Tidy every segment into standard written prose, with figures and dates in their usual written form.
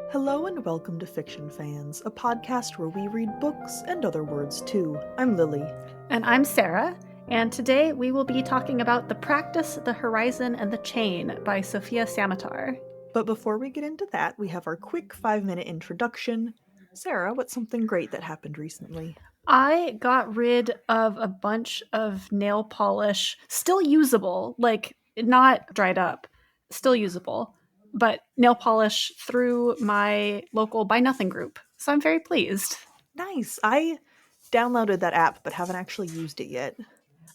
Hello and welcome to Fiction Fans, a podcast where we read books and other words too. I'm Lily. And I'm Sarah, and today we will be talking about The Practice, the Horizon, and the Chain by Sofia Samatar. But before we get into that, we have our quick 5-minute introduction. Sarah, what's something great that happened recently? I got rid of a bunch of nail polish, still usable, like not dried up, still usable, but nail polish through my local Buy Nothing group. So I'm very pleased. Nice. I downloaded that app but haven't actually used it yet.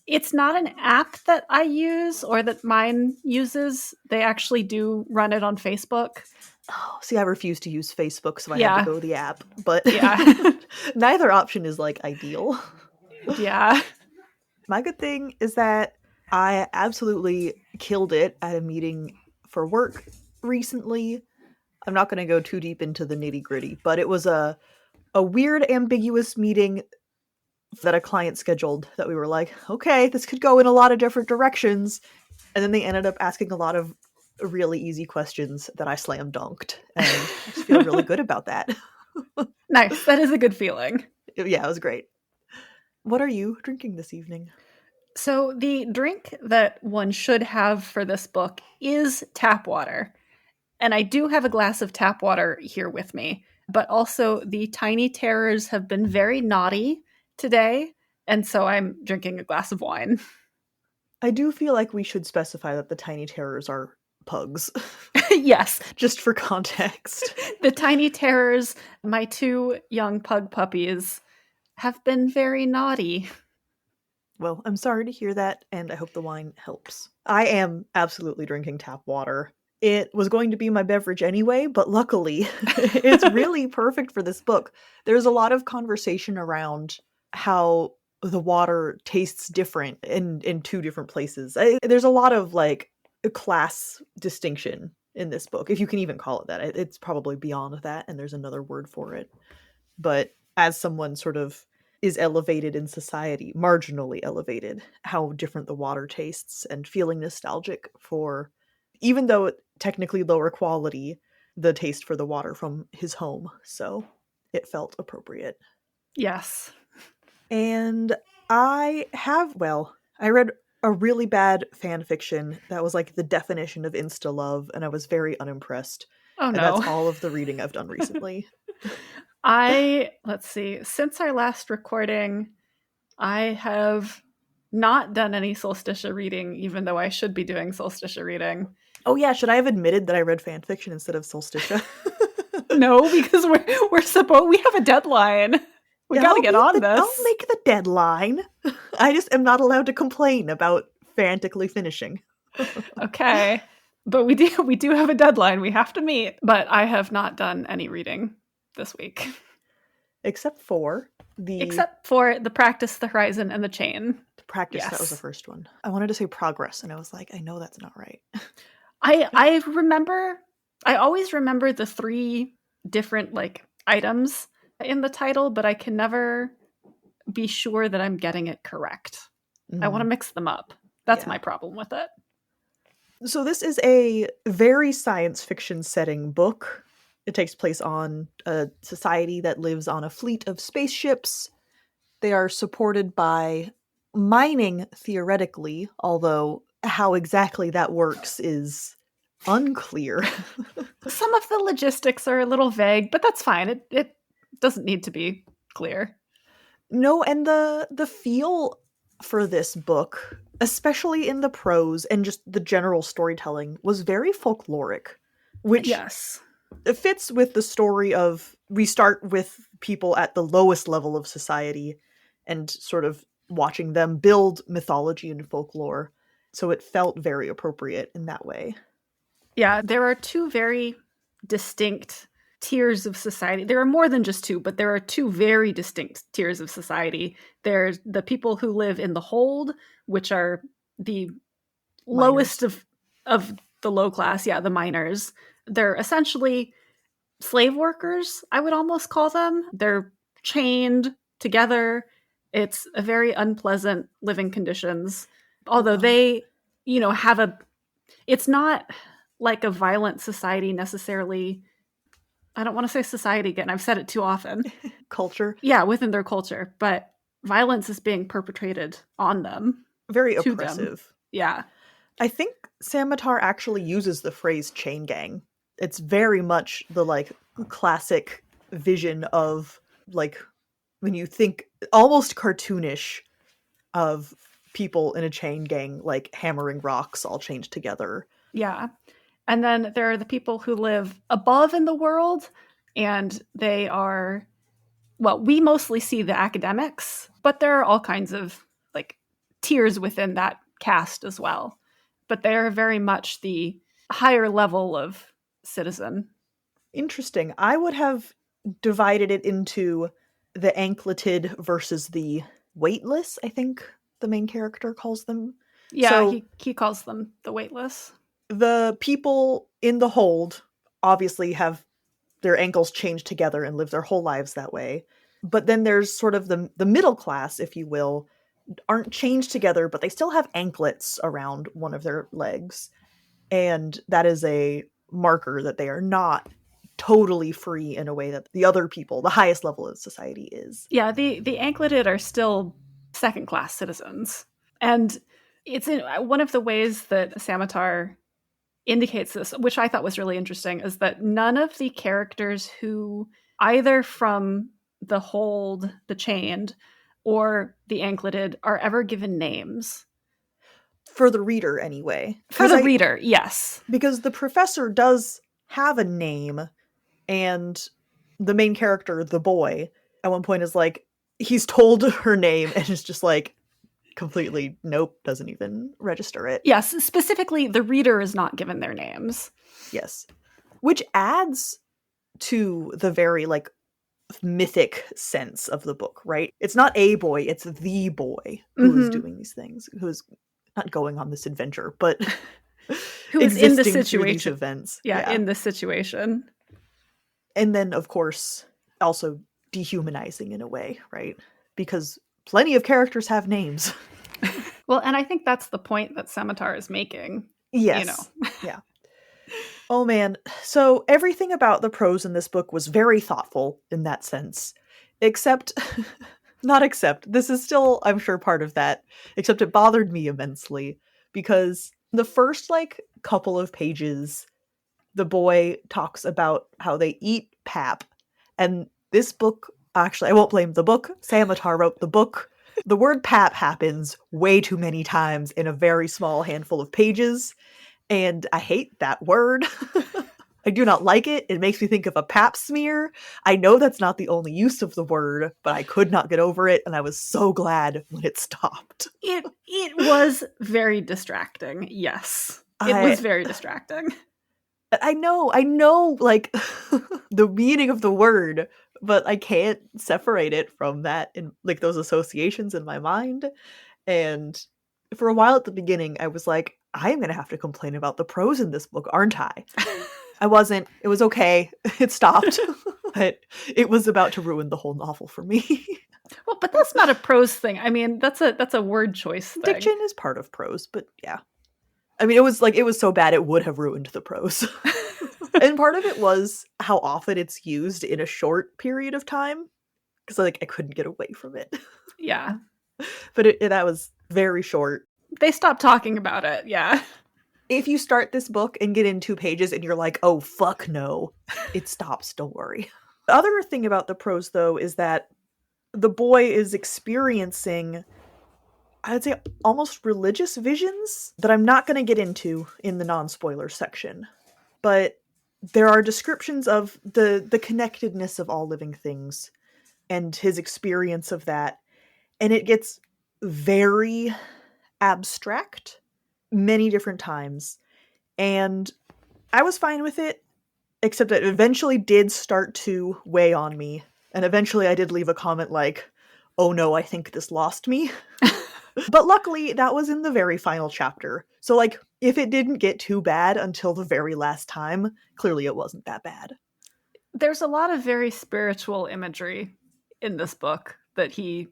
It's not an app that I use or that mine uses. They actually do run it on Facebook. Oh, see, I refuse to use Facebook, so I Yeah. had to go the app. But Yeah. neither option is, ideal. Yeah. My good thing is that I absolutely killed it at a meeting for work recently. I'm not going to go too deep into the nitty-gritty, but it was a weird, ambiguous meeting that a client scheduled that we were like, okay, this could go in a lot of different directions. And then they ended up asking a lot of really easy questions that I slam dunked. And I just feel really good about that. Nice. That is a good feeling. Yeah, it was great. What are you drinking this evening? So the drink that one should have for this book is tap water. And I do have a glass of tap water here with me. But also the tiny terrors have been very naughty today. And so I'm drinking a glass of wine. I do feel like we should specify that the tiny terrors are pugs. Yes. Just for context. The tiny terrors, my two young pug puppies, have been very naughty. Well, I'm sorry to hear that, and I hope the wine helps. I am absolutely drinking tap water. It was going to be my beverage anyway, but luckily, it's really perfect for this book. There's a lot of conversation around how the water tastes different in two different places. There's a lot of, class distinction in this book, if you can even call it that. It's probably beyond that, and there's another word for it. But as someone sort of is elevated in society, marginally elevated, how different the water tastes, and feeling nostalgic for, even though technically lower quality, the taste for the water from his home. So it felt appropriate. Yes. And I read a really bad fan fiction that was like the definition of insta love, and I was very unimpressed. Oh, and no. That's all of the reading I've done recently. Let's see, since our last recording, I have not done any Solsticia reading, even though I should be doing Solsticia reading. Oh yeah, should I have admitted that I read fan fiction instead of Solsticia? No, because we have a deadline. We gotta get on this. I'll make the deadline. I just am not allowed to complain about frantically finishing. Okay. But we do have a deadline we have to meet. But I have not done any reading this week. Except for The Practice, the Horizon, and the Chain. The Practice, yes. That was the first one. I wanted to say Progress, and I was like, I know that's not right. I always remember the three different, items in the title, but I can never be sure that I'm getting it correct. I want to mix them up. That's my problem with it. So this is a very science fiction setting book. It takes place on a society that lives on a fleet of spaceships. They are supported by mining, theoretically, although how exactly that works is unclear. Some of the logistics are a little vague, but that's fine. It doesn't need to be clear. No, and the feel for this book, especially in the prose and just the general storytelling, was very folkloric, which it fits with the story of we start with people at the lowest level of society and sort of watching them build mythology and folklore. So it felt very appropriate in that way. Yeah, there are two very distinct tiers of society. There are more than just two, but there are two very distinct tiers of society. There's the people who live in the hold, which are the lowest of the low class. Yeah, the miners. They're essentially slave workers, I would almost call them. They're chained together. It's a very unpleasant living conditions. Although they, it's not like a violent society necessarily I don't want to say society again. I've said it too often. Culture. Yeah, within their culture, but violence is being perpetrated on them. Very To them. oppressive. Yeah. I think Samatar actually uses the phrase chain gang. It's very much the like classic vision of like when you think almost cartoonish of people in a chain gang like hammering rocks all chained together. Yeah. And then there are the people who live above in the world, and they are, well, we mostly see the academics, but there are all kinds of like tiers within that caste as well. But they are very much the higher level of citizen. Interesting. I would have divided it into the ankleted versus the weightless, I think the main character calls them. Yeah, So he calls them the weightless. the people in the hold obviously have their ankles chained together and live their whole lives that way. But then there's sort of the middle class, if you will, aren't chained together, but they still have anklets around one of their legs. And that is a marker that they are not totally free in a way that the other people, the highest level of society, is. Yeah, the ankleted are still second class citizens. And it's in one of the ways that Samatar indicates this, which I thought was really interesting, is that none of the characters who either from the hold, the chained, or the ankleted are ever given names. For the reader, anyway. For the reader, yes. Because the professor does have a name, and the main character, the boy, at one point is like, he's told her name, and it's just like, completely, nope, doesn't even register it. Yes, specifically, the reader is not given their names. Yes. Which adds to the very, like, mythic sense of the book, right? It's not a boy, it's the boy who is doing these things, who is not going on this adventure, but who is in the situation. Through these events. Yeah, in this situation. And then, of course, also dehumanizing in a way, right? Because plenty of characters have names. Well, and I think that's the point that Samatar is making. Yes. You know. Yeah. Oh, man. So everything about the prose in this book was very thoughtful in that sense. Except, not except, this is still, I'm sure, part of that. Except it bothered me immensely. Because the first, like, couple of pages, the boy talks about how they eat pap. And this book, actually, I won't blame the book. Samatar wrote the book. The word pap happens way too many times in a very small handful of pages. And I hate that word. I do not like it. It makes me think of a pap smear. I know that's not the only use of the word, but I could not get over it, and I was so glad when it stopped. It was very distracting, yes. It was very distracting. I know, like, the meaning of the word, but I can't separate it from that, in like, those associations in my mind. And for a while at the beginning, I was like, I'm gonna have to complain about the prose in this book, aren't I? I wasn't. It was okay. It stopped. But it was about to ruin the whole novel for me. Well, but that's not a prose thing. I mean, that's a word choice thing. Diction is part of prose, but yeah. I mean, it was so bad it would have ruined the prose. And part of it was how often it's used in a short period of time. Because I couldn't get away from it. Yeah. But that was very short. They stopped talking about it, yeah. If you start this book and get in 2 pages and you're like, oh, fuck no, it stops, don't worry. The other thing about the prose, though, is that the boy is experiencing, I'd say, almost religious visions that I'm not going to get into in the non-spoiler section. But there are descriptions of the connectedness of all living things and his experience of that. And it gets very abstract many different times. And I was fine with it, except that it eventually did start to weigh on me. And eventually I did leave a comment like, oh no, I think this lost me. But luckily, that was in the very final chapter. So, like, if it didn't get too bad until the very last time, clearly it wasn't that bad. There's a lot of very spiritual imagery in this book that he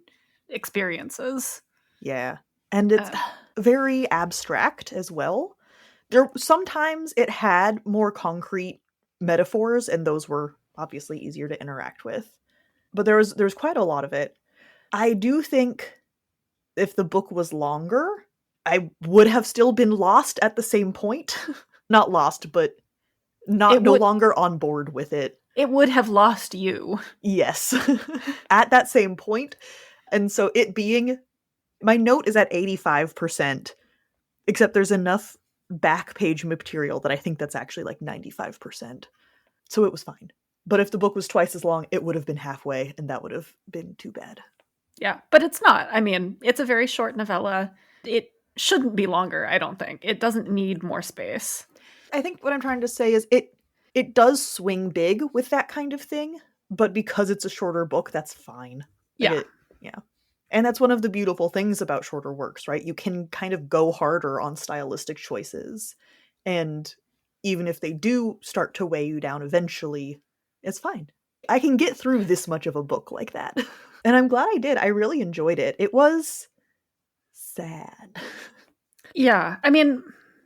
experiences. Yeah. And it's very abstract as well. Sometimes it had more concrete metaphors, and those were obviously easier to interact with. But there's quite a lot of it. I do think if the book was longer, I would have still been lost at the same point. Not lost, but no longer on board with it. It would have lost you. Yes. At that same point. And so it being, my note is at 85%, except there's enough back page material that I think that's actually like 95%. So it was fine. But if the book was twice as long, it would have been halfway, and that would have been too bad. Yeah, but it's not. I mean, it's a very short novella. It shouldn't be longer, I don't think. It doesn't need more space. I think what I'm trying to say is it does swing big with that kind of thing, but because it's a shorter book, that's fine. Yeah. Yeah. And that's one of the beautiful things about shorter works, right? You can kind of go harder on stylistic choices. And even if they do start to weigh you down eventually, it's fine. I can get through this much of a book like that. And I'm glad I did. I really enjoyed it. It was sad. Yeah. I mean,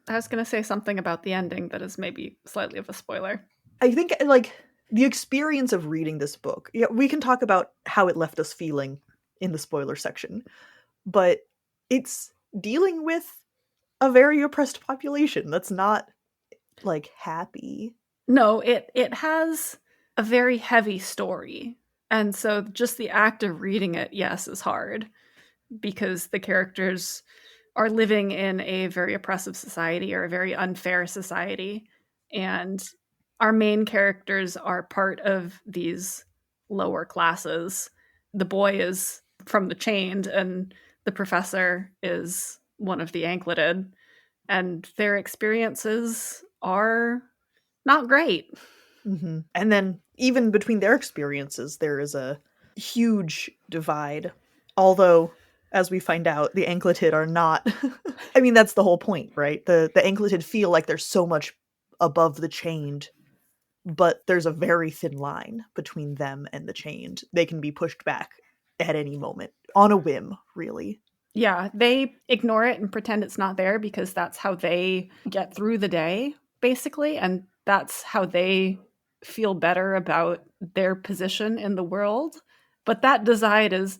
I was going to say something about the ending that is maybe slightly of a spoiler. I think, like, the experience of reading this book, yeah, we can talk about how it left us feeling in the spoiler section, but it's dealing with a very oppressed population that's not, like, happy. No, it has a very heavy story. And so just the act of reading it, yes, is hard because the characters are living in a very oppressive society or a very unfair society. And our main characters are part of these lower classes. The boy is from the chained, and the professor is one of the ankleted. And their experiences are not great. Mm-hmm. And then even between their experiences, there is a huge divide. Although, as we find out, the ankleted are not. I mean, that's the whole point, right? The ankleted feel like they're so much above the chained, but there's a very thin line between them and the chained. They can be pushed back at any moment, on a whim, really. Yeah, they ignore it and pretend it's not there because that's how they get through the day, basically, and that's how they feel better about their position in the world. But that divide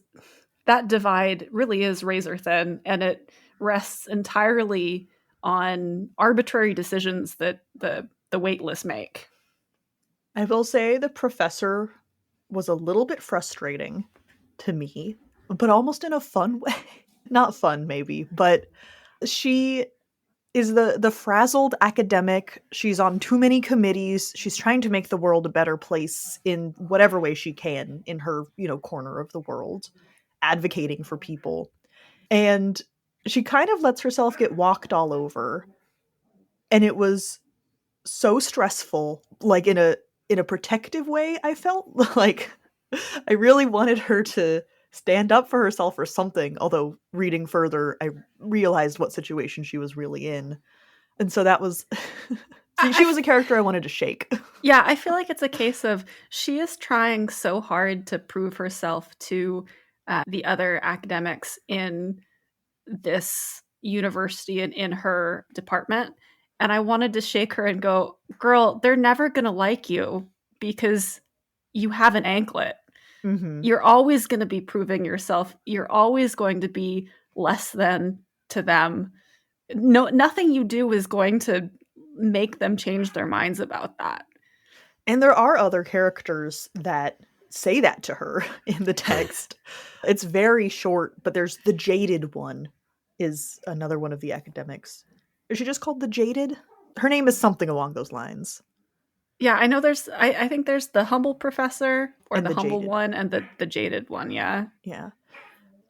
really is razor thin, and it rests entirely on arbitrary decisions that the waitless make. I will say the professor was a little bit frustrating to me, but almost in a fun way. Not fun, maybe, but she is the frazzled academic. She's on too many committees. She's trying to make the world a better place in whatever way she can in her, corner of the world, advocating for people. And she kind of lets herself get walked all over. And it was so stressful, like in a protective way, I felt. Like I really wanted her to stand up for herself or something, although reading further, I realized what situation she was really in. And so that was... she was a character I wanted to shake. Yeah, I feel like it's a case of she is trying so hard to prove herself to the other academics in this university and in her department. And I wanted to shake her and go, girl, they're never going to like you because you have an anklet. Mm-hmm. You're always going to be proving yourself. You're always going to be less than to them. No, nothing you do is going to make them change their minds about that. And there are other characters that say that to her in the text. It's very short, but there's the jaded one is another one of the academics. Is she just called the jaded? Her name is something along those lines. Yeah, I know there's, I think there's the humble professor or And the the humble jaded. one and the jaded one, yeah. Yeah.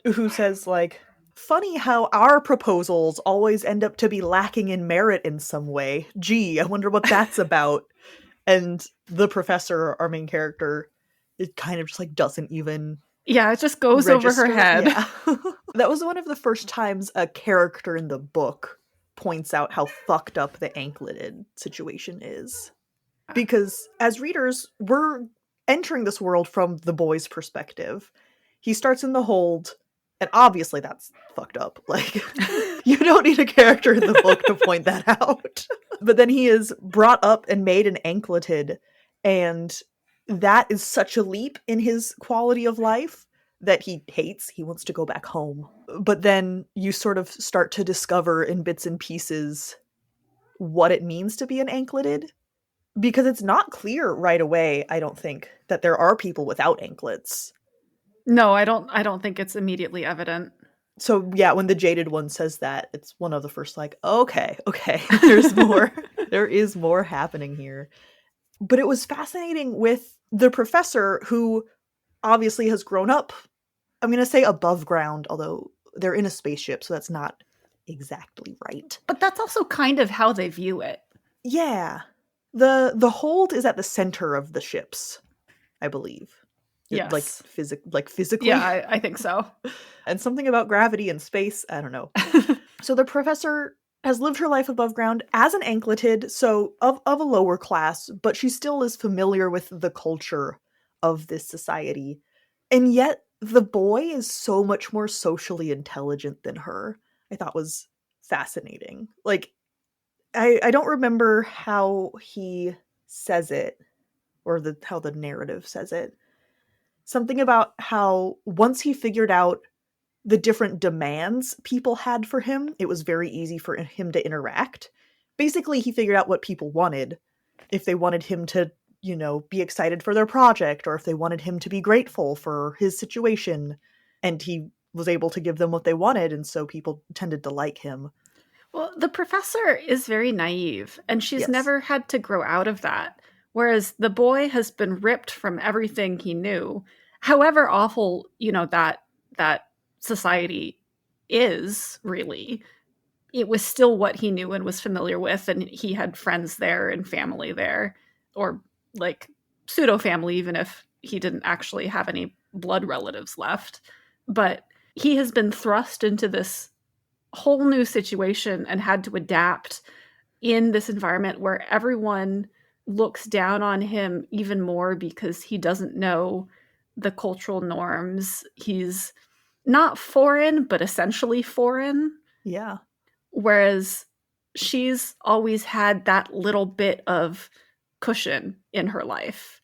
Who says, like, funny how our proposals always end up to be lacking in merit in some way. Gee, I wonder what that's about. And the professor, our main character, it kind of just, like, doesn't even... Yeah, it just goes register. over her head. Yeah. That was one of the first times a character in the book points out how fucked up the ankleted situation is. Because as readers, we're entering this world from the boy's perspective. He starts in the hold, and obviously that's fucked up. Like, you don't need a character in the book to point that out. But then he is brought up and made an ankleted, and that is such a leap in his quality of life that he hates. He wants to go back home. But then you sort of start to discover in bits and pieces what it means to be an ankleted, because it's not clear right away, I don't think, that there are people without anklets. No, I don't think it's immediately evident. So yeah, when the jaded one says that, it's one of the first like, okay, there's more. There is more happening here. But it was fascinating with the professor, who obviously has grown up, I'm going to say above ground, although they're in a spaceship, so that's not exactly right. But that's also kind of how they view it. Yeah. The hold is at the center of the ships, I believe. Like Yes. physically. Yeah, I think so. And something about gravity and space, I don't know. So the professor has lived her life above ground as an ankleted, so of a lower class, but she still is familiar with the culture of this society. And yet the boy is so much more socially intelligent than her. I thought was fascinating. Like, I don't remember how he says it, or how the narrative says it. Something about how once he figured out the different demands people had for him, it was very easy for him to interact. Basically, he figured out what people wanted. If they wanted him to, be excited for their project, or if they wanted him to be grateful for his situation, and he was able to give them what they wanted, and so people tended to like him. Well, the professor is very naive, and she's Yes. never had to grow out of that. Whereas the boy has been ripped from everything he knew. However awful, that society is, really, it was still what he knew and was familiar with, and he had friends there and family there, or like pseudo family, even if he didn't actually have any blood relatives left. But he has been thrust into this whole new situation and had to adapt in this environment where everyone looks down on him even more because he doesn't know the cultural norms. He's not foreign, but essentially foreign. Yeah. Whereas she's always had that little bit of cushion in her life,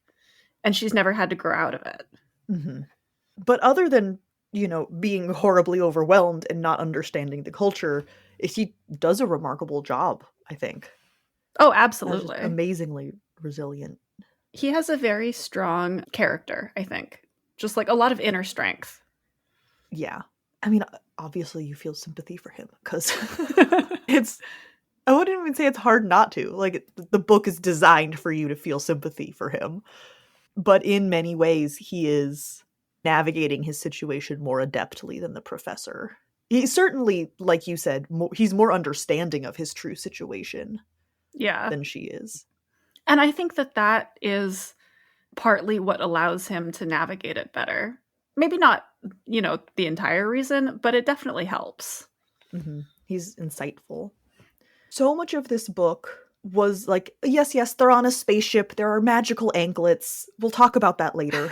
and she's never had to grow out of it. Mm-hmm. But other than, being horribly overwhelmed and not understanding the culture, he does a remarkable job, I think. Oh, Just absolutely. amazingly resilient. He has a very strong character, I think. Just like a lot of inner strength. Yeah. I mean, obviously you feel sympathy for him, because I wouldn't even say it's hard not to. Like, the book is designed for you to feel sympathy for him. But in many ways, he is navigating his situation more adeptly than the professor. He's certainly, like you said, he's more understanding of his true situation than she is. And I think that is partly what allows him to navigate it better. Maybe not, the entire reason, but it definitely helps. Mm-hmm. He's insightful. So much of this book was like, yes, they're on a spaceship, there are magical anklets. We'll talk about that later.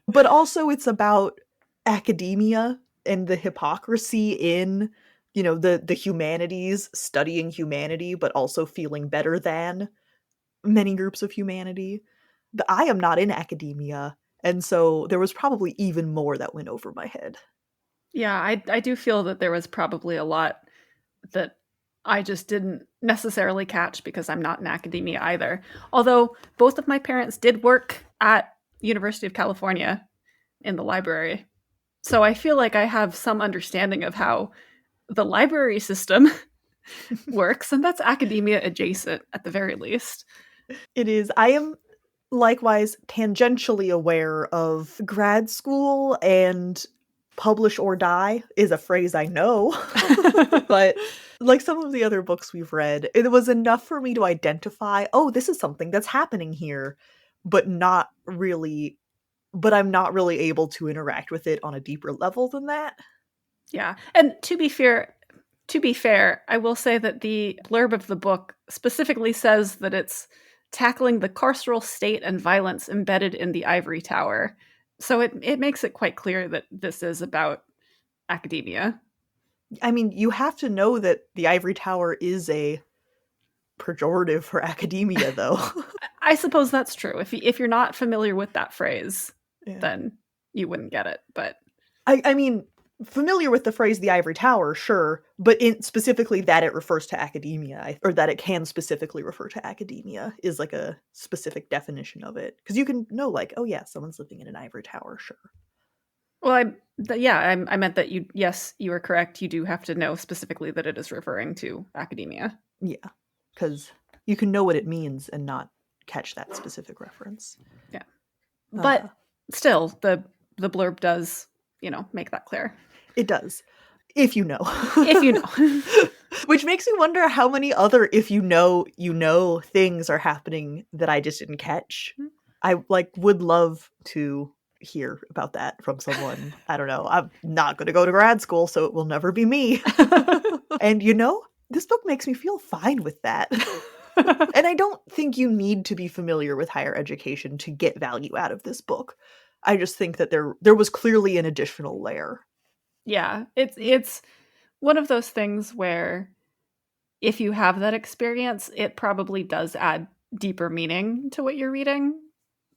But also it's about academia and the hypocrisy in, the humanities, studying humanity, but also feeling better than many groups of humanity. I am not in academia, and so there was probably even more that went over my head. Yeah, I do feel that there was probably a lot that I just didn't necessarily catch because I'm not in academia either. Although both of my parents did work at University of California in the library. So I feel like I have some understanding of how the library system works, and that's academia adjacent at the very least. It is. I am likewise tangentially aware of grad school, and publish or die is a phrase I know. But like some of the other books we've read, it was enough for me to identify, oh, this is something that's happening here, but I'm not really able to interact with it on a deeper level than that. Yeah. And to be fair, I will say that the blurb of the book specifically says that it's tackling the carceral state and violence embedded in the ivory tower. So it makes it quite clear that this is about academia. I mean, you have to know that the ivory tower is a pejorative for academia, though. I suppose that's true. If you're not familiar with that phrase, Yeah. then you wouldn't get it. But I mean, familiar with the phrase the ivory tower, sure, but specifically that it refers to academia, or that it can specifically refer to academia, is like a specific definition of it. Because you can know, like, oh yeah, someone's living in an ivory tower, sure. well, I meant that you are correct. You do have to know specifically that it is referring to academia. Yeah, because you can know what it means and not catch that specific reference. Yeah, but still, the blurb does, make that clear. It does, if you know. If you know. Which makes me wonder how many other if you know things are happening that I just didn't catch. I would love to hear about that from someone. I don't know. I'm not going to go to grad school, so it will never be me. And this book makes me feel fine with that. And I don't think you need to be familiar with higher education to get value out of this book. I just think that there was clearly an additional layer. Yeah, it's one of those things where if you have that experience, it probably does add deeper meaning to what you're reading,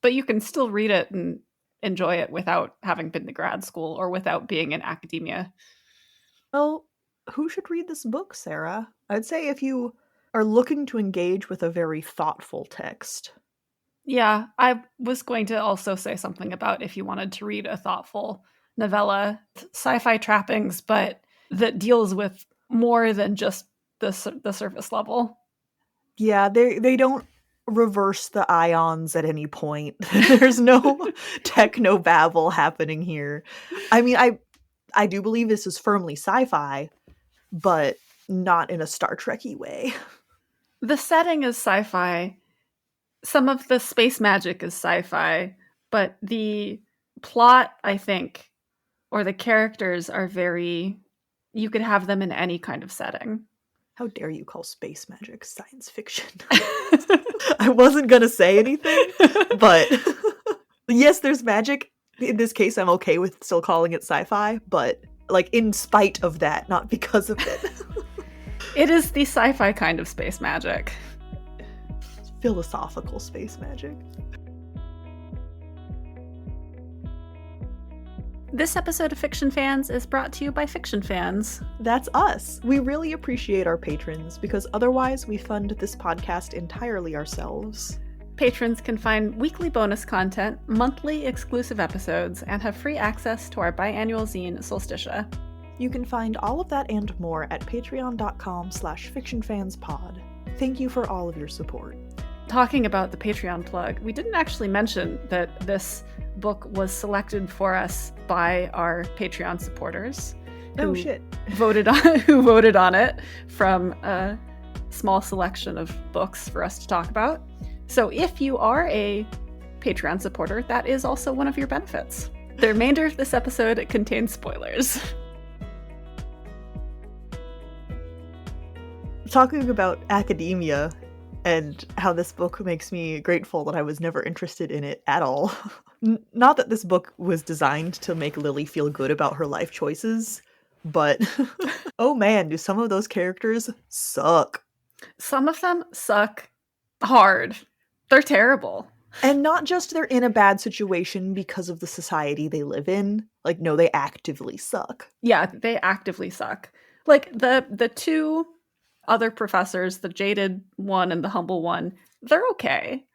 but you can still read it and enjoy it without having been to grad school or without being in academia. Well, who should read this book, Sarah? I'd say if you are looking to engage with a very thoughtful text. Yeah, I was going to also say something about if you wanted to read a thoughtful novella, sci-fi trappings, but that deals with more than just the surface level. Yeah, they don't reverse the ions at any point. There's no techno babble happening here. I mean, I do believe this is firmly sci-fi, but not in a Star Trek-y way. The setting is sci-fi. Some of the space magic is sci-fi, but the plot, I think, or the characters are you could have them in any kind of setting. How dare you call space magic science fiction? I wasn't going to say anything, but yes, there's magic. In this case, I'm okay with still calling it sci-fi, but in spite of that, not because of it. It is the sci-fi kind of space magic. Philosophical space magic. This episode of Fiction Fans is brought to you by Fiction Fans. That's us. We really appreciate our patrons because otherwise we fund this podcast entirely ourselves. Patrons can find weekly bonus content, monthly exclusive episodes, and have free access to our biannual zine, Solsticia. You can find all of that and more at patreon.com/fictionfanspod. Thank you for all of your support. Talking about the Patreon plug, we didn't actually mention that this book was selected for us by our Patreon supporters. Oh shit. Who voted on it from a small selection of books for us to talk about. So if you are a Patreon supporter, that is also one of your benefits. The remainder of this episode contains spoilers. Talking about academia and how this book makes me grateful that I was never interested in it at all. Not that this book was designed to make Lily feel good about her life choices, but oh man, do some of those characters suck. Some of them suck hard. They're terrible. And not just they're in a bad situation because of the society they live in. No, they actively suck. Yeah, they actively suck. The two other professors, the jaded one and the humble one, they're okay.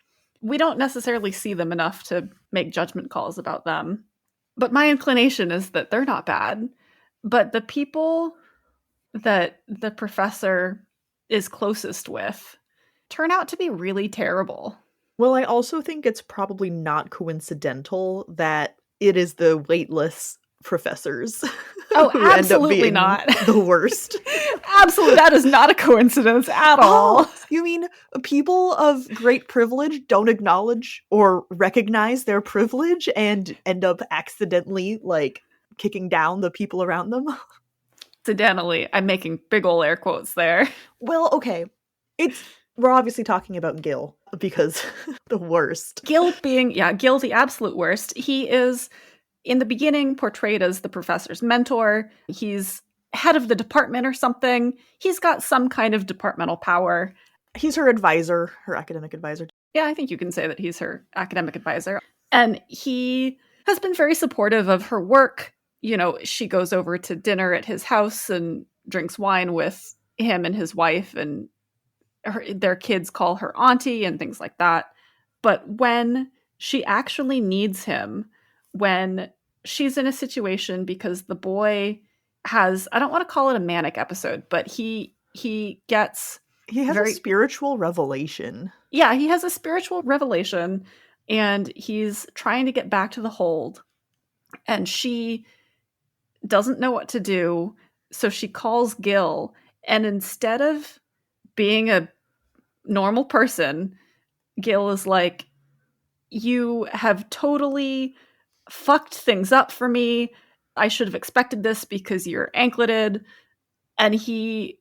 We don't necessarily see them enough to make judgment calls about them. But my inclination is that they're not bad. But the people that the professor is closest with turn out to be really terrible. Well, I also think it's probably not coincidental that it is the weightless professors. Oh, absolutely end up being not. The worst. Absolutely. That is not a coincidence at all. Oh, you mean people of great privilege don't acknowledge or recognize their privilege and end up accidentally kicking down the people around them? Accidentally. I'm making big ol' air quotes there. Well, okay. We're obviously talking about Gil because the worst. Gil the absolute worst. He is in the beginning portrayed as the professor's mentor. He's head of the department or something. He's got some kind of departmental power. He's her advisor, her academic advisor. Yeah, I think you can say that he's her academic advisor. And he has been very supportive of her work. You know, she goes over to dinner at his house and drinks wine with him and his wife, and their kids call her auntie and things like that. But when she actually needs him, when she's in a situation because the boy has, I don't want to call it a manic episode, but he gets He has a very, spiritual revelation. yeah, he has a spiritual revelation and he's trying to get back to the hold, and she doesn't know what to do. So she calls Gil, and instead of being a normal person, Gil is like, "You have totally fucked things up for me. I should have expected this because you're ankleted." And he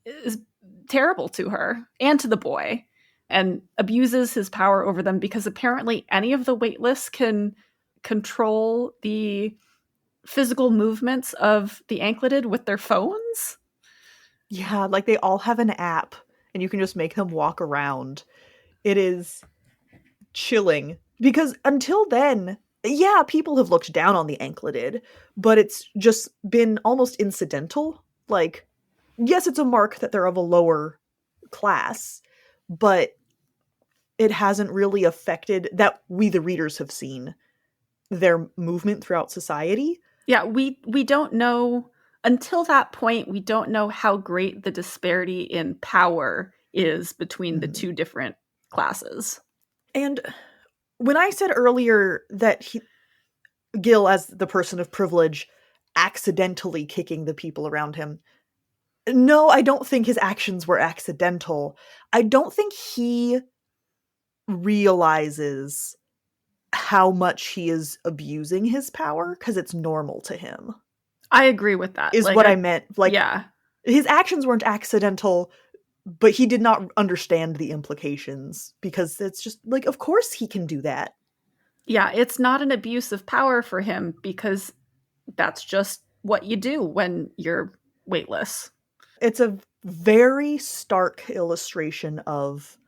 is terrible to her and to the boy and abuses his power over them because apparently any of the waitless can control the physical movements of the ankleted with their phones. Yeah, like they all have an app and you can just make them walk around. It is chilling because until then, yeah, people have looked down on the ankleted, but it's just been almost incidental. Like, yes, it's a mark that they're of a lower class, but it hasn't really affected that we the readers have seen their movement throughout society. Yeah, we don't know until that point, we don't know how great the disparity in power is between the two different classes. And when I said earlier that Gil, as the person of privilege, accidentally kicking the people around him, no, I don't think his actions were accidental. I don't think he realizes how much he is abusing his power because it's normal to him. I agree with that. Is what I meant. Like, yeah, his actions weren't accidental, but he did not understand the implications because it's just like, of course he can do that. yeah, it's not an abuse of power for him because that's just what you do when you're weightless. It's a very stark illustration of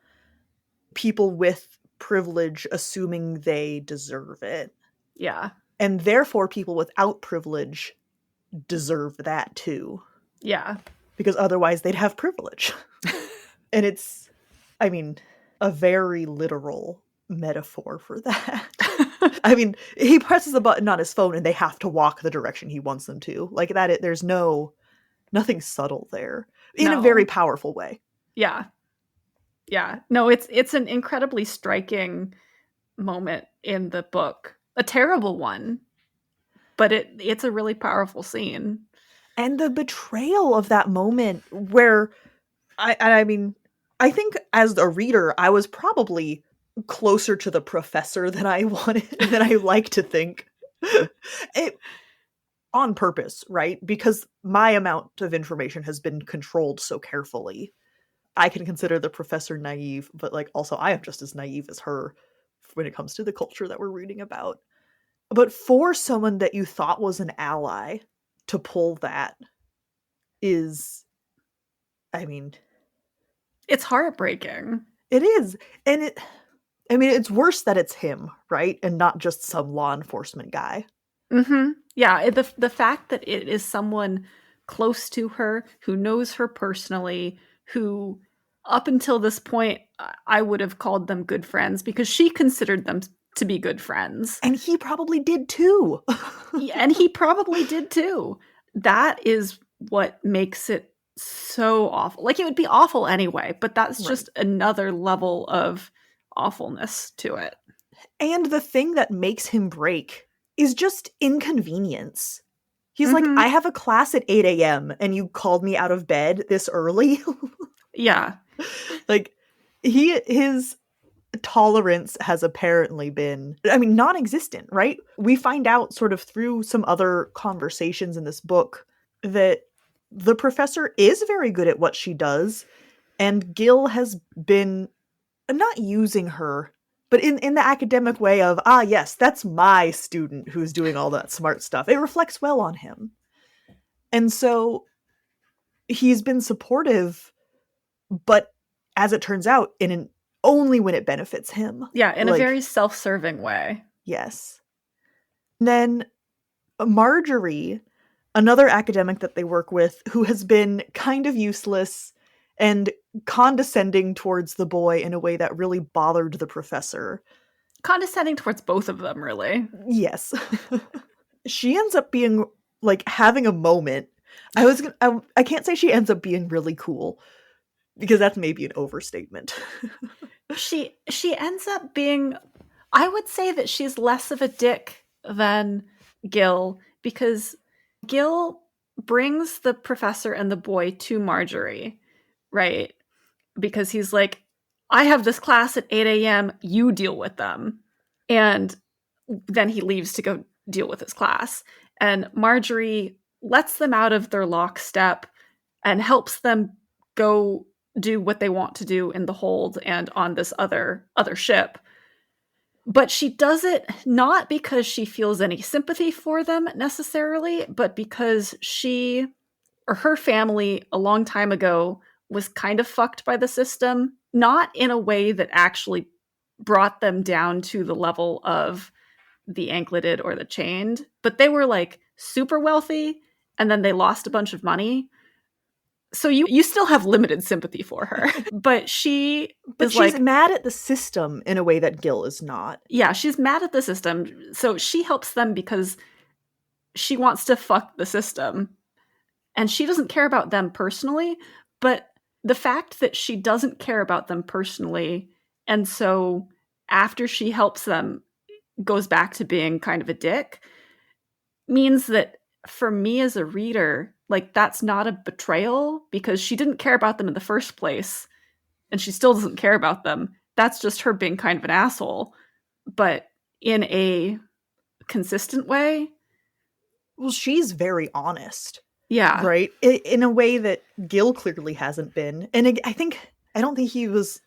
people with privilege assuming they deserve it. Yeah. And therefore, people without privilege deserve that too. Yeah. Because otherwise, they'd have privilege. And it's, I mean, a very literal metaphor for that. I mean, he presses a button on his phone and they have to walk the direction he wants them to. Like that, there's nothing subtle there in a very powerful way. Yeah. Yeah. No, it's an incredibly striking moment in the book. A terrible one, but it's a really powerful scene. And the betrayal of that moment where I mean, I think as a reader, I was probably closer to the professor than I wanted, than I like to think. It, on purpose, right? Because my amount of information has been controlled so carefully. I can consider the professor naive, but like also I am just as naive as her when it comes to the culture that we're reading about. But for someone that you thought was an ally to pull that is, I mean, it's heartbreaking. It is. And it's worse that it's him, right? And not just some law enforcement guy. Mm-hmm. Yeah, the fact that it is someone close to her, who knows her personally, who up until this point, I would have called them good friends because she considered them to be good friends. And he probably did too. And he probably did too. That is what makes it so awful. Like, it would be awful anyway, but that's just another level of awfulness to it. And the thing that makes him break is just inconvenience. He's like, I have a class at 8 a.m. and you called me out of bed this early. Yeah. Like, his tolerance has apparently been, I mean, non-existent, right? We find out sort of through some other conversations in this book that the professor is very good at what she does, and Gil has been not using her, but in the academic way of, yes, that's my student who's doing all that smart stuff. It reflects well on him. And so he's been supportive, but as it turns out, only when it benefits him. Yeah, in a very self-serving way. Yes. And then Marjorie, another academic that they work with, who has been kind of useless and condescending towards the boy in a way that really bothered the professor. Condescending towards both of them, really. Yes. She ends up being, having a moment. I can't say she ends up being really cool, because that's maybe an overstatement. She ends up being, I would say that she's less of a dick than Gil, because Gil brings the professor and the boy to Marjorie, right? Because he's like, I have this class at 8 a.m., you deal with them. And then he leaves to go deal with his class. And Marjorie lets them out of their lockstep and helps them go do what they want to do in the hold and on this other ship. But she does it not because she feels any sympathy for them necessarily, but because she or her family a long time ago was kind of fucked by the system, not in a way that actually brought them down to the level of the ankleted or the chained, but they were like super wealthy and then they lost a bunch of money. So you still have limited sympathy for her. But she's mad at the system in a way that Gil is not. Yeah, she's mad at the system. So she helps them because she wants to fuck the system. And she doesn't care about them personally, but the fact that she doesn't care about them personally, and so after she helps them goes back to being kind of a dick, means that for me as a reader, that's not a betrayal, because she didn't care about them in the first place and she still doesn't care about them. That's just her being kind of an asshole, but in a consistent way. Well, she's very honest. Yeah. Right? In a way that Gil clearly hasn't been. And I don't think he was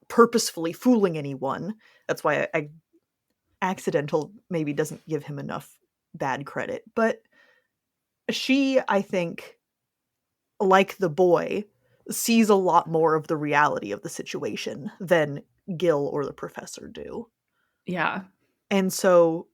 purposefully fooling anyone. That's why accidental maybe doesn't give him enough bad credit. But she, I think, like the boy, sees a lot more of the reality of the situation than Gil or the professor do. Yeah. And so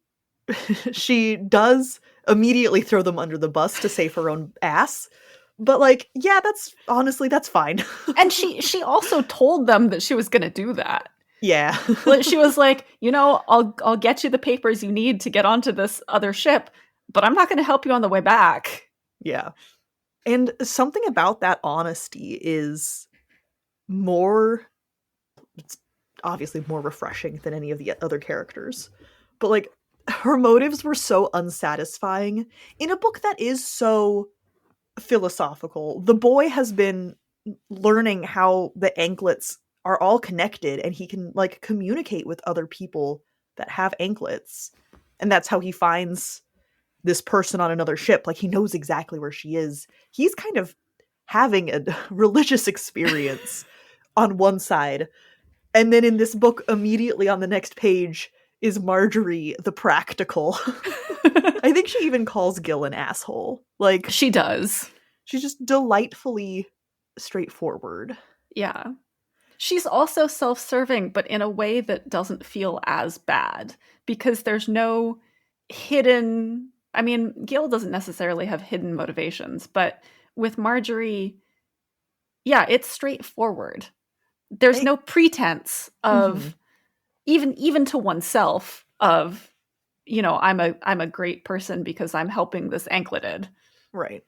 she does immediately throw them under the bus to save her own ass. But yeah, that's fine. And she also told them that she was going to do that. Yeah. She was like, I'll get you the papers you need to get onto this other ship, but I'm not going to help you on the way back. Yeah. And something about that honesty is it's obviously more refreshing than any of the other characters. But her motives were so unsatisfying in a book that is so philosophical. The boy has been learning how the anklets are all connected, and he can communicate with other people that have anklets. And that's how he finds this person on another ship. He knows exactly where she is. He's kind of having a religious experience on one side. And then in this book, immediately on the next page, is Marjorie the practical. I think she even calls Gil an asshole. She does. She's just delightfully straightforward. Yeah. She's also self-serving, but in a way that doesn't feel as bad, because there's no hidden... I mean, Gil doesn't necessarily have hidden motivations, but with Marjorie, yeah, it's straightforward. There's no pretense of even to oneself of, I'm a great person because I'm helping this ankleted. Right.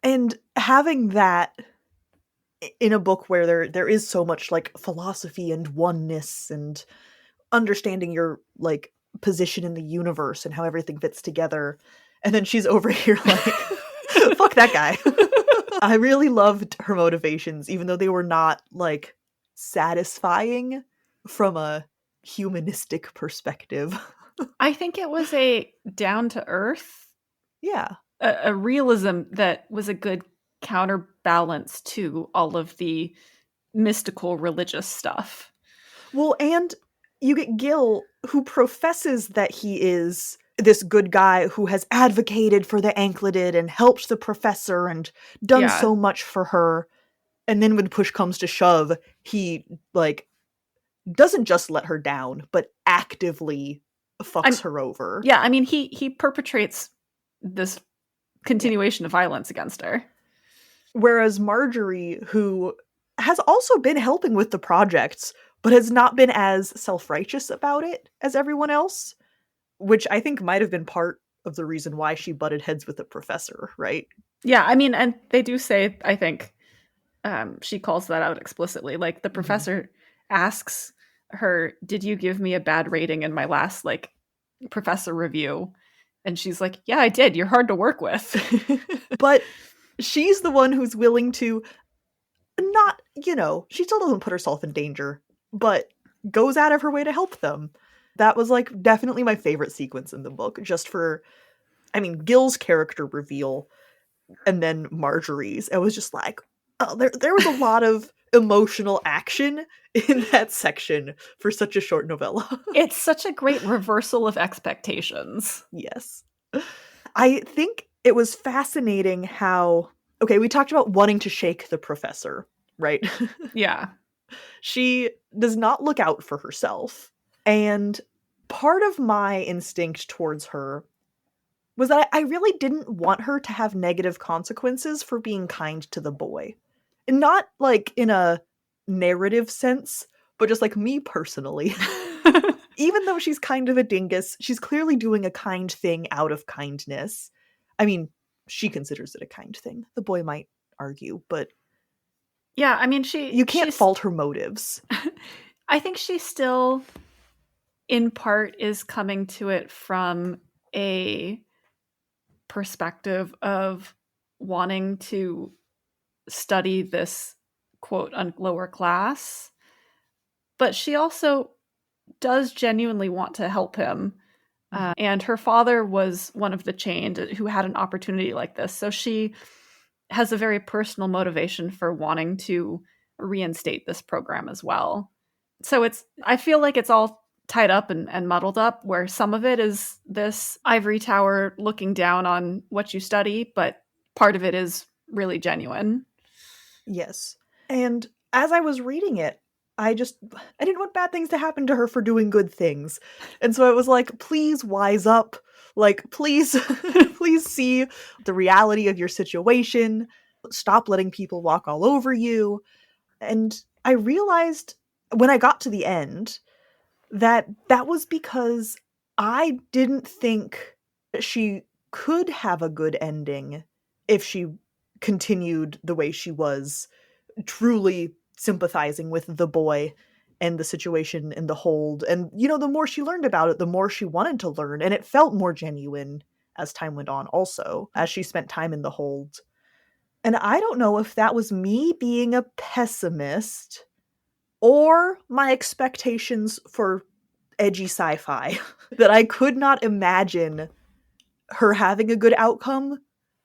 And having that in a book where there is so much philosophy and oneness and understanding your position in the universe and how everything fits together, and then she's over here fuck that guy. I really loved her motivations, even though they were not satisfying from a humanistic perspective. I think it was a down to earth, a realism that was a good counterbalance to all of the mystical religious stuff. Well, and you get Gil, who professes that he is this good guy who has advocated for the ankleted and helped the professor and done so much for her. And then when push comes to shove, he, like, doesn't just let her down, but actively fucks her over. Yeah, I mean, he perpetrates this continuation of violence against her. Whereas Marjorie, who has also been helping with the projects, but has not been as self-righteous about it as everyone else, which I think might have been part of the reason why she butted heads with the professor, right? Yeah, I mean, and they do say, I think, she calls that out explicitly. Like, the professor asks her, "Did you give me a bad rating in my last, like, professor review?" And she's like, "Yeah, I did. You're hard to work with." But she's the one who's willing to not, she still doesn't put herself in danger, but goes out of her way to help them. That was, like, definitely my favorite sequence in the book, just for, I mean, Gil's character reveal and then Marjorie's. It was just like, oh, there was a lot of emotional action in that section for such a short novella. It's such a great reversal of expectations. Yes. I think it was fascinating how, okay, we talked about wanting to shake the professor, right? Yeah. She does not look out for herself. And part of my instinct towards her was that I really didn't want her to have negative consequences for being kind to the boy. And not, like, in a narrative sense, but just, like, me personally. Even though she's kind of a dingus, she's clearly doing a kind thing out of kindness. I mean, she considers it a kind thing. The boy might argue, but yeah, I mean, you can't fault her motives. I think she still, in part, is coming to it from a perspective of wanting to study this quote lower class, but she also does genuinely want to help him. And her father was one of the chained who had an opportunity like this. So she has a very personal motivation for wanting to reinstate this program as well. So I feel like it's all tied up and muddled up, where some of it is this ivory tower looking down on what you study, but part of it is really genuine. Yes. And as I was reading it, I didn't want bad things to happen to her for doing good things. And so I was like, please wise up. Like, please, please see the reality of your situation. Stop letting people walk all over you. And I realized when I got to the end that was because I didn't think she could have a good ending if she continued the way she was, truly sympathizing with the boy and the situation in the hold. And, the more she learned about it, the more she wanted to learn. And it felt more genuine as time went on, also, as she spent time in the hold. And I don't know if that was me being a pessimist or my expectations for edgy sci-fi, that I could not imagine her having a good outcome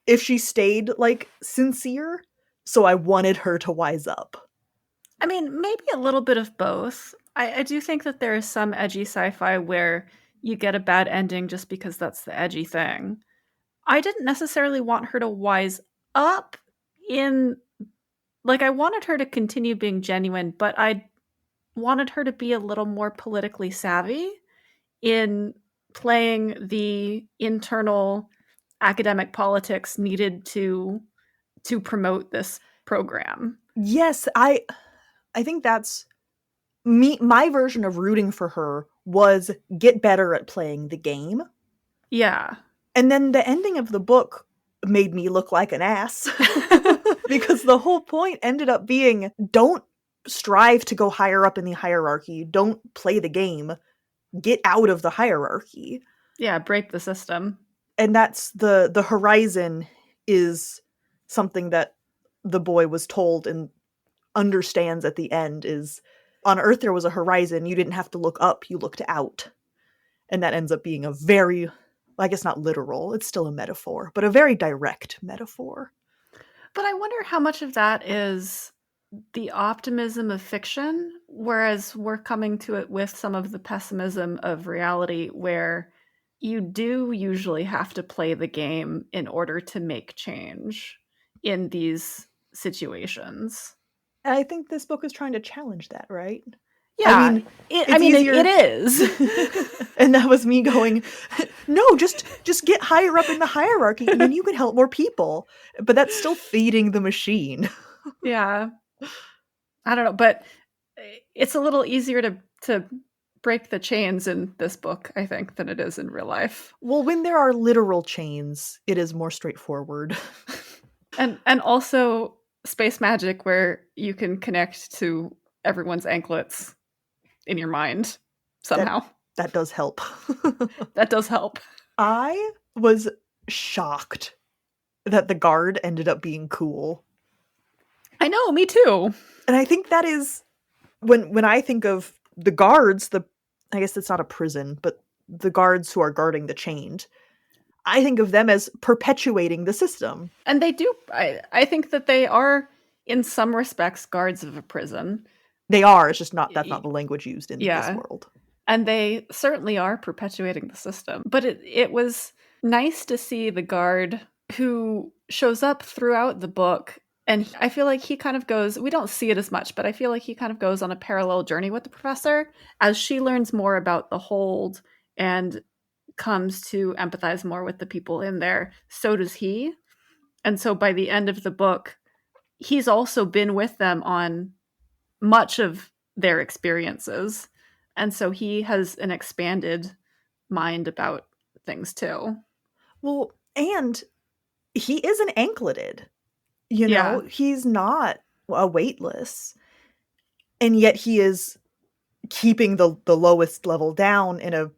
if she stayed, like, sincere. So I wanted her to wise up. I mean, maybe a little bit of both. I do think that there is some edgy sci-fi where you get a bad ending just because that's the edgy thing. I didn't necessarily want her to wise up I wanted her to continue being genuine, but I wanted her to be a little more politically savvy in playing the internal academic politics needed to promote this program. Yes, I think that's me. My version of rooting for her was get better at playing the game. Yeah. And then the ending of the book made me look like an ass. Because the whole point ended up being, don't strive to go higher up in the hierarchy. Don't play the game. Get out of the hierarchy. Yeah, break the system. And that's the horizon is something that the boy was told and understands at the end is, on Earth there was a horizon. You didn't have to look up, you looked out. And that ends up being a very, I guess not literal, it's still a metaphor, but a very direct metaphor. But I wonder how much of that is the optimism of fiction, whereas we're coming to it with some of the pessimism of reality, where you do usually have to play the game in order to make change in these situations. And I think this book is trying to challenge that, right? I Yeah, mean, it's it easier. is. And that was me going, no, just get higher up in the hierarchy and then you can help more people. But that's still feeding the machine. Yeah. I don't know, but it's a little easier to break the chains in this book, I think, than it is in real life. Well, when there are literal chains, it is more straightforward. And also space magic where you can connect to everyone's anklets in your mind that somehow. that does help. That does help. I was shocked that the guard ended up being cool. I know, me too. And I think that is when I think of the guards, I guess it's not a prison, but the guards who are guarding the chained, I think of them as perpetuating the system. And they do. I think that they are, in some respects, guards of a prison. They are. It's just not. That's not the language used in this Yeah. world. And they certainly are perpetuating the system. But it was nice to see the guard who shows up throughout the book. And I feel like he kind of goes, we don't see it as much, but I feel like he kind of goes on a parallel journey with the professor as she learns more about the hold and comes to empathize more with the people in there. So does he. And so by the end of the book, he's also been with them on much of their experiences. And so he has an expanded mind about things too. Well, and he isn't ankleted. You know, Yeah. he's not a weightless. And yet he is keeping the lowest level down in a,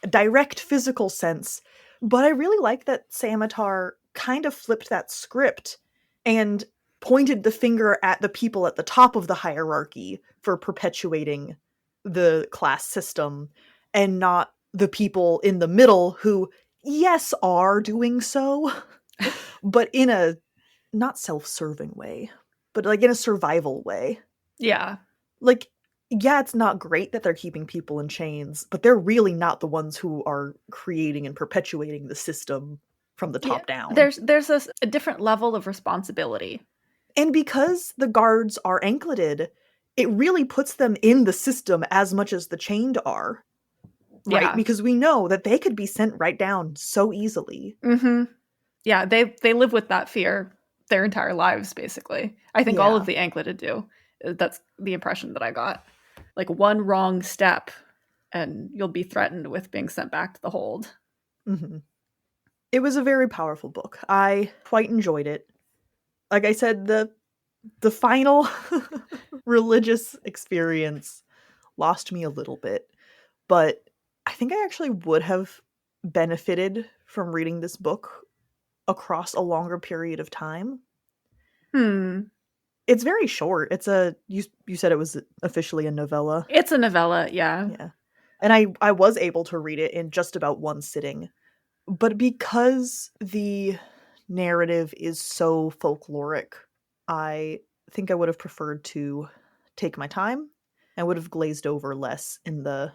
direct physical sense. But I really like that Samatar kind of flipped that script and pointed the finger at the people at the top of the hierarchy for perpetuating the class system and not the people in the middle who, yes, are doing so, but in a not self-serving way, but like in a survival way. Yeah. Like, yeah, it's not great that they're keeping people in chains, but they're really not the ones who are creating and perpetuating the system from the top down. There's a different level of responsibility. And because the guards are ankleted, it really puts them in the system as much as the chained are. Right? Yeah. Because we know that they could be sent right down so easily. Mm-hmm. Yeah, they live with that fear their entire lives, basically. I think all of the ankleted do. That's the impression that I got. Like one wrong step and you'll be threatened with being sent back to the hold. Mm-hmm. It was a very powerful book. I quite enjoyed it. Like I said, the final religious experience lost me a little bit, but I think I actually would have benefited from reading this book across a longer period of time. It's very short. It's you said it was officially a novella. It's a novella, yeah. Yeah. And I was able to read it in just about one sitting. But because the narrative is so folkloric, I think I would have preferred to take my time and would have glazed over less in the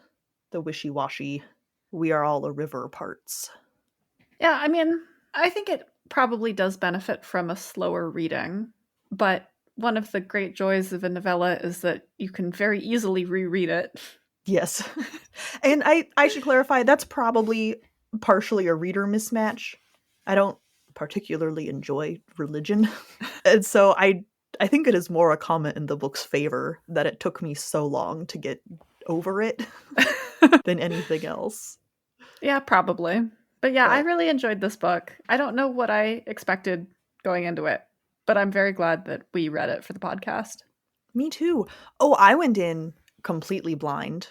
wishy-washy we are all a river parts. Yeah, I mean, I think it probably does benefit from a slower reading, but one of the great joys of a novella is that you can very easily reread it. Yes. And I should clarify, that's probably partially a reader mismatch. I don't particularly enjoy religion. And so I think it is more a comment in the book's favor that it took me so long to get over it than anything else. Yeah, probably. But yeah, I really enjoyed this book. I don't know what I expected going into it, but I'm very glad that we read it for the podcast. Me too. Oh, I went in completely blind.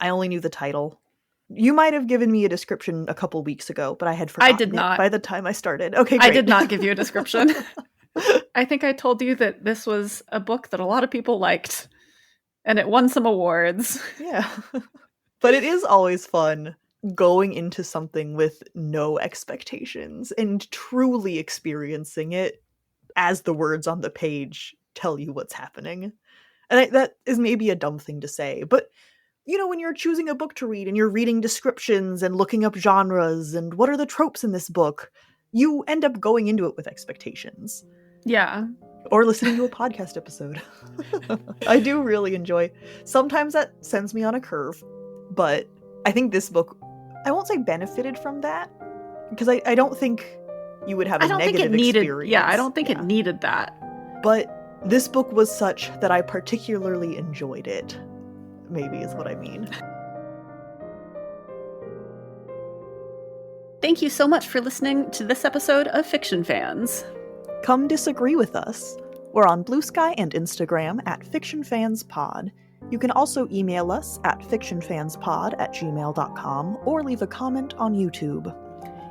I only knew the title. You might have given me a description a couple weeks ago, but I had forgotten I did not. by the time I started. Okay, great. I did not give you a description. I think I told you that this was a book that a lot of people liked, and it won some awards. Yeah. But it is always fun going into something with no expectations and truly experiencing it as the words on the page tell you what's happening. And that is maybe a dumb thing to say, but when you're choosing a book to read and you're reading descriptions and looking up genres and what are the tropes in this book, you end up going into it with expectations. Yeah. or listening to a podcast episode. I do really enjoy. Sometimes that sends me on a curve, but I think this book, I won't say benefited from that, because I don't think you would have a negative experience. Yeah, I don't think it needed that. But this book was such that I particularly enjoyed it, maybe is what I mean. Thank you so much for listening to this episode of Fiction Fans. Come disagree with us. We're on Blue Sky and Instagram at FictionFansPod. You can also email us at fictionfanspod@gmail.com or leave a comment on YouTube.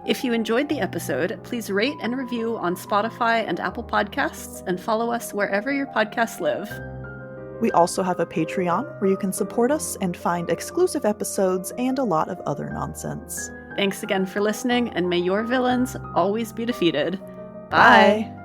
If you enjoyed the episode, please rate and review on Spotify and Apple Podcasts, and follow us wherever your podcasts live. We also have a Patreon where you can support us and find exclusive episodes and a lot of other nonsense. Thanks again for listening, and may your villains always be defeated. Bye.